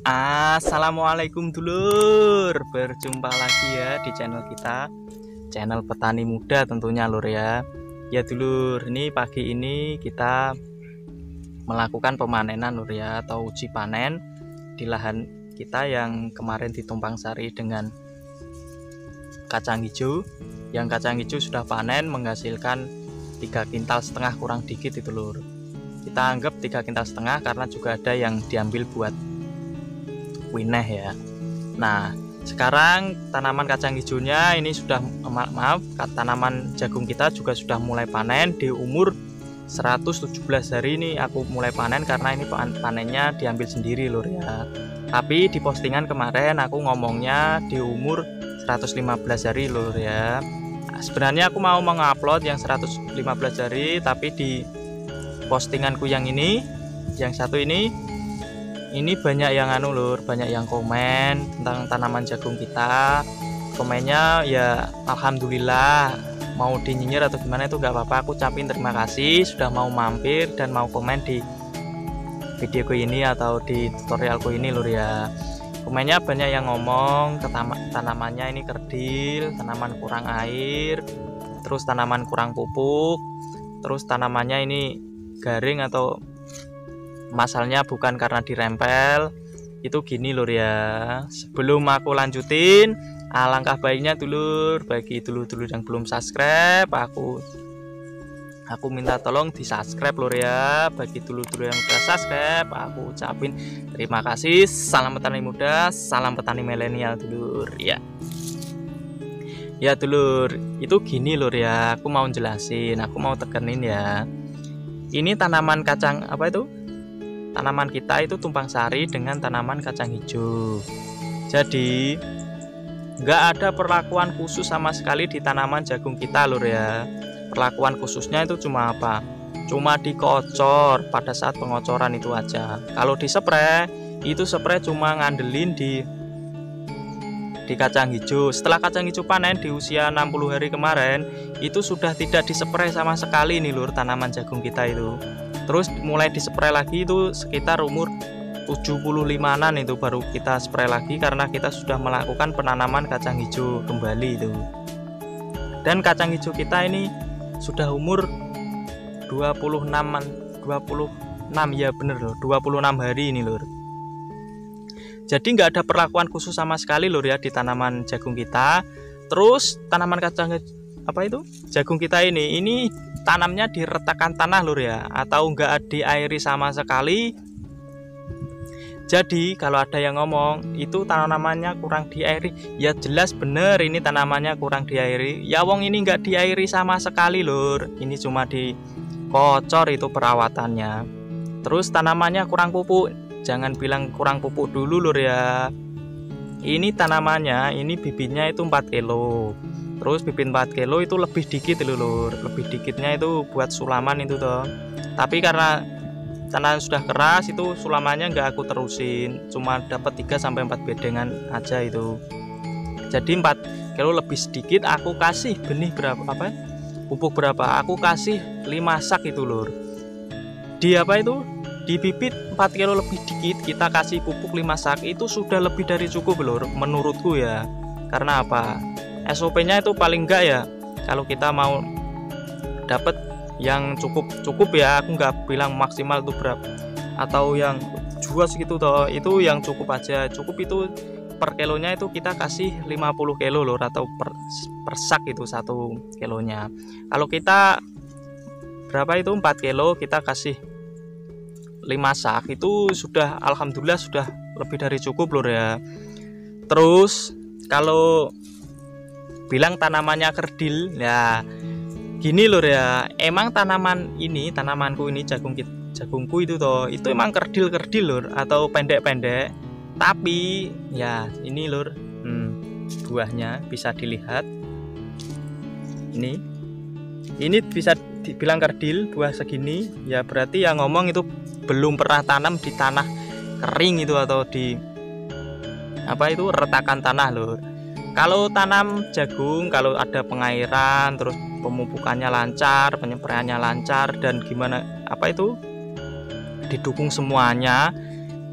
Assalamualaikum dulur, berjumpa lagi ya di channel kita, channel petani muda tentunya lur ya. Ya dulur, ini pagi ini kita melakukan pemanenan lur ya, atau uji panen di lahan kita yang kemarin ditumpang sari dengan kacang hijau. Yang kacang hijau sudah panen menghasilkan 3,5 kintal kurang dikit itu lur. Kita anggap 3,5 kintal karena juga ada yang diambil buat wineh ya. Nah, sekarang tanaman kacang hijaunya ini sudah tanaman jagung kita juga sudah mulai panen di umur 117 hari ini aku mulai panen karena ini panennya diambil sendiri lur ya. Tapi di postingan kemarin aku ngomongnya di umur 115 hari lur ya. Sebenarnya aku mau mengupload yang 115 hari, tapi di postinganku yang ini, yang satu ini banyak yang lur, banyak yang komen tentang tanaman jagung kita. Komennya ya alhamdulillah, mau dinyinyir atau gimana itu nggak apa-apa, aku ucapin terima kasih sudah mau mampir dan mau komen di videoku ini atau di tutorialku ini lur ya. Komennya banyak yang ngomong tanamannya ini kerdil, tanaman kurang air, terus tanaman kurang pupuk, terus tanamannya ini garing atau masalahnya bukan karena dirempel. Itu gini lur ya. Sebelum aku lanjutin, alangkah baiknya dulur, bagi dulur-dulur yang belum subscribe, aku minta tolong di subscribe lur ya. Bagi dulur-dulur yang sudah subscribe, aku ucapin terima kasih. Salam petani muda, salam petani milenial dulur ya. Ya dulur, itu gini lur ya, aku mau jelasin, aku mau tekenin ya. Ini tanaman kacang apa itu? Tanaman kita itu tumpang sari dengan tanaman kacang hijau. Jadi nggak ada perlakuan khusus sama sekali di tanaman jagung kita lur ya. Perlakuan khususnya itu cuma apa? Cuma dikocor pada saat pengocoran itu aja. Kalau di spray, itu spray cuma ngandelin di kacang hijau. Setelah kacang hijau panen di usia 60 hari kemarin, itu sudah tidak dispray sama sekali nih lur tanaman jagung kita itu. Terus mulai dispray lagi itu sekitar umur 75-an itu baru kita spray lagi karena kita sudah melakukan penanaman kacang hijau kembali itu. Dan kacang hijau kita ini sudah umur 26 ya bener loh, 26 hari ini lur. Jadi nggak ada perlakuan khusus sama sekali lur ya di tanaman jagung kita. Terus tanaman kacang jagung kita ini tanamnya di retakan tanah lur ya, atau enggak diairi sama sekali. Jadi kalau ada yang ngomong itu tanamannya kurang diairi, ya jelas bener ini tanamannya kurang diairi. Ya wong ini enggak diairi sama sekali lur, ini cuma dikocor itu perawatannya. Terus tanamannya kurang pupuk, jangan bilang kurang pupuk dulu lur ya. Ini tanamannya, ini bibitnya itu 4 kilo. Terus bibit 4 kilo itu lebih dikit lur, lebih dikitnya itu buat sulaman itu toh. Tapi karena tanah sudah keras itu sulamannya nggak aku terusin, cuma dapat 3-4 bedengan aja itu. Jadi 4 kilo lebih sedikit, aku kasih benih berapa pupuk berapa? Aku kasih 5 sak itu lur. Di di bibit 4 kilo lebih dikit kita kasih pupuk 5 sak itu sudah lebih dari cukup lur menurutku ya. Karena apa? SOP-nya itu paling enggak ya, kalau kita mau dapat yang cukup ya, aku nggak bilang maksimal itu berapa atau yang jual segitu toh, itu yang cukup aja. Cukup itu per kilonya itu kita kasih 50 kilo lor, atau per sak itu 1 kilonya. Kalau kita berapa itu 4 kilo kita kasih 5 sak itu sudah alhamdulillah sudah lebih dari cukup lor ya. Terus kalau bilang tanamannya kerdil ya gini lur ya, emang tanamanku ini jagungku itu toh itu emang kerdil lur atau pendek-pendek, tapi ya ini lur buahnya bisa dilihat, ini bisa dibilang kerdil buah segini ya, berarti yang ngomong itu belum pernah tanam di tanah kering itu atau di retakan tanah lur. Kalau tanam jagung, kalau ada pengairan, terus pemupukannya lancar, penyempraiannya lancar, dan gimana didukung semuanya,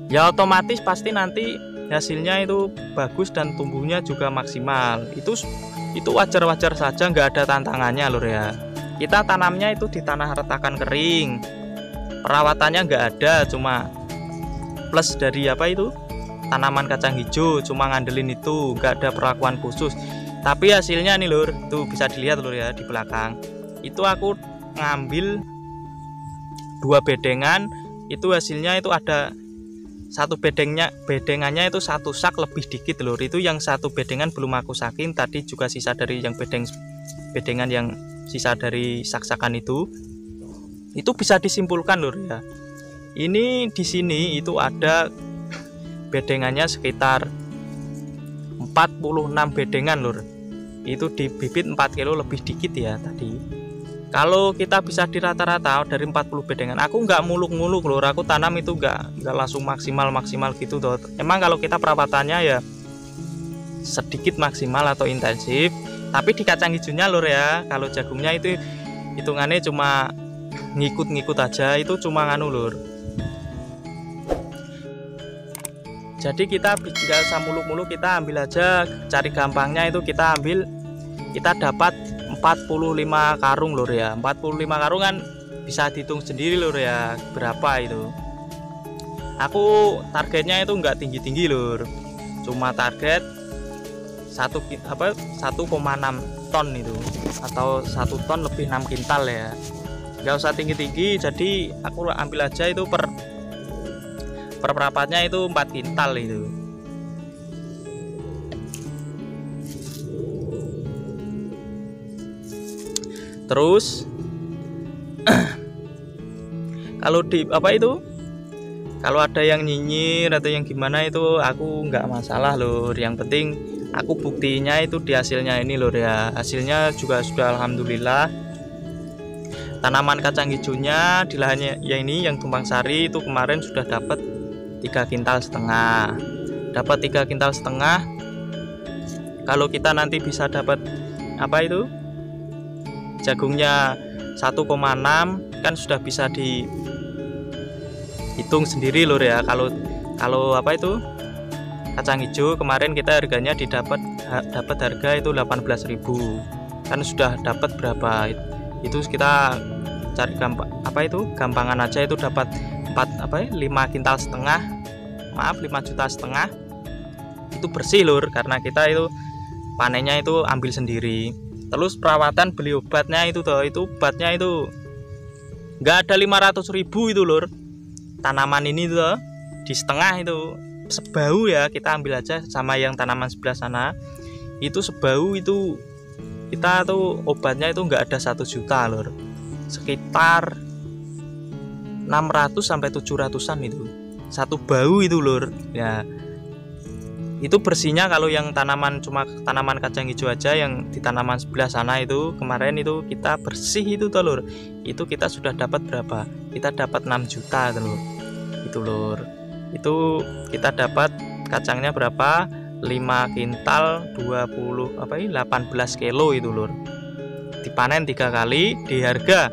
ya otomatis pasti nanti hasilnya itu bagus dan tumbuhnya juga maksimal. Itu wajar-wajar saja, nggak ada tantangannya lur ya. Kita tanamnya itu di tanah retakan kering, perawatannya nggak ada, cuma plus dari apa itu tanaman kacang hijau, cuma ngandelin itu, nggak ada perlakuan khusus. Tapi hasilnya nih lur, tuh bisa dilihat lur ya di belakang. Itu aku ngambil 2 bedengan, itu hasilnya itu ada satu bedengannya itu 1 sak lebih dikit lur. Itu yang 1 bedengan belum aku saking, tadi juga sisa dari yang bedengan yang sisa dari sak-sakan itu bisa disimpulkan lur ya. Ini di sini itu ada bedengannya sekitar 46 bedengan lur. Itu di bibit 4 kilo lebih dikit ya tadi. Kalau kita bisa di rata-rata dari 40 bedengan, aku nggak muluk-muluk lur, aku tanam itu nggak langsung maksimal gitu toh. Emang kalau kita perawatannya ya sedikit maksimal atau intensif, tapi di kacang hijaunya lur ya. Kalau jagungnya itu hitungannya cuma ngikut-ngikut aja, itu cuma nganu lur. Jadi kita nggak usah muluk-muluk, kita ambil aja, cari gampangnya itu kita dapat 45 karung lur ya. 45 karung kan bisa dihitung sendiri lur ya berapa itu. Aku targetnya itu enggak tinggi-tinggi lur, cuma target 1,6 ton itu, atau 1 ton lebih 6 kintal ya. Enggak usah tinggi-tinggi, jadi aku ambil aja itu per perapatnya itu 4 kintal itu. Terus kalau di apa itu, kalau ada yang nyinyir atau yang gimana itu aku nggak masalah lur. Yang penting aku buktinya itu di hasilnya ini lur ya. Hasilnya juga sudah alhamdulillah. Tanaman kacang hijaunya di lahannya ya ini yang tumpang sari itu kemarin sudah dapat 3,5 kintal. Dapat 3,5 kintal. Kalau kita nanti bisa dapat apa itu jagungnya 1,6 kan sudah bisa dihitung sendiri lur ya. Kalau apa itu kacang hijau kemarin kita harganya dapat harga itu 18.000, kan sudah dapat berapa itu, kita cari gampangan aja itu dapat 5,5 kintal, 5,5 juta itu bersih lur, karena kita itu panennya itu ambil sendiri. Terus perawatan beli obatnya itu toh, itu obatnya itu nggak ada 500.000 itu lur. Tanaman ini tuh di setengah itu sebau ya, kita ambil aja sama yang tanaman sebelah sana itu sebau, itu kita tuh obatnya itu nggak ada 1 juta lur, sekitar 600 sampai 700-an itu satu bau itu lur ya. Itu bersihnya kalau yang tanaman cuma tanaman kacang hijau aja yang di tanaman sebelah sana itu kemarin itu kita bersih itu telur, itu kita sudah dapat berapa, kita dapat 6 juta telur itu lur. Itu kita dapat kacangnya berapa, 5 kintal 18 kilo itu lur. Dipanen 3 kali di harga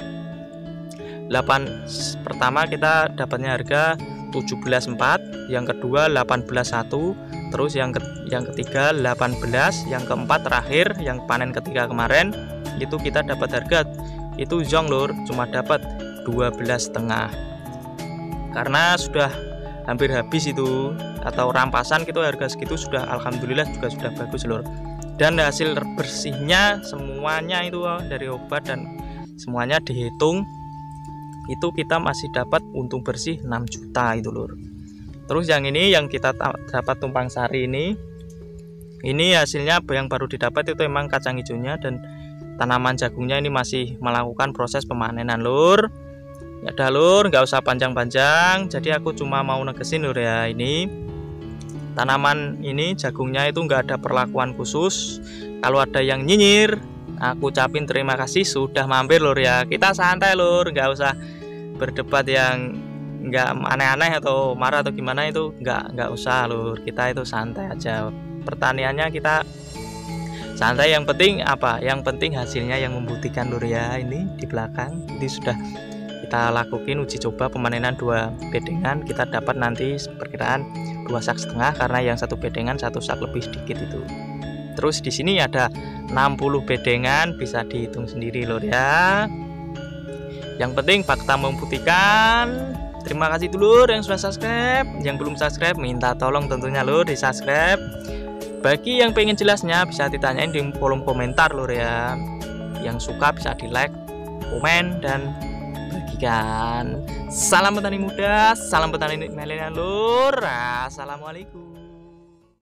8, pertama kita dapatnya harga 17,4, yang kedua 18,1, terus yang ketiga 18, yang keempat terakhir yang panen ketiga kemarin itu kita dapat harga itu zong lur, cuma dapat 12,5, karena sudah hampir habis itu atau rampasan gitu, harga segitu sudah alhamdulillah juga sudah bagus lur. Dan hasil bersihnya semuanya itu dari obat dan semuanya dihitung itu kita masih dapat untung bersih 6 juta itu lur. Terus yang ini yang kita dapat tumpang sari ini hasilnya yang baru didapat itu emang kacang hijaunya, dan tanaman jagungnya ini masih melakukan proses pemanenan lur. Ya udah lur, nggak usah panjang-panjang, jadi aku cuma mau negesin lur ya, ini tanaman ini jagungnya itu nggak ada perlakuan khusus. Kalau ada yang nyinyir, aku ucapin terima kasih sudah mampir lur ya. Kita santai lur, nggak usah berdebat yang nggak aneh-aneh atau marah atau gimana, itu nggak usah lur. Kita itu santai aja, pertaniannya kita santai. Yang penting apa, yang penting hasilnya yang membuktikan lur ya. Ini di belakang kita lakukan uji coba pemanenan 2 bedengan, kita dapat nanti perkiraan 2 sak setengah karena yang 1 bedengan 1 sak lebih sedikit itu. Terus di sini ada 60 bedengan, bisa dihitung sendiri lur ya. Yang penting fakta membuktikan. Terima kasih dulur yang sudah subscribe, yang belum subscribe minta tolong tentunya lur di subscribe. Bagi yang pengen jelasnya bisa ditanyain di kolom komentar lur ya. Yang suka bisa di like, komen, dan bagikan. Salam petani muda, salam petani milenial lur. Assalamualaikum.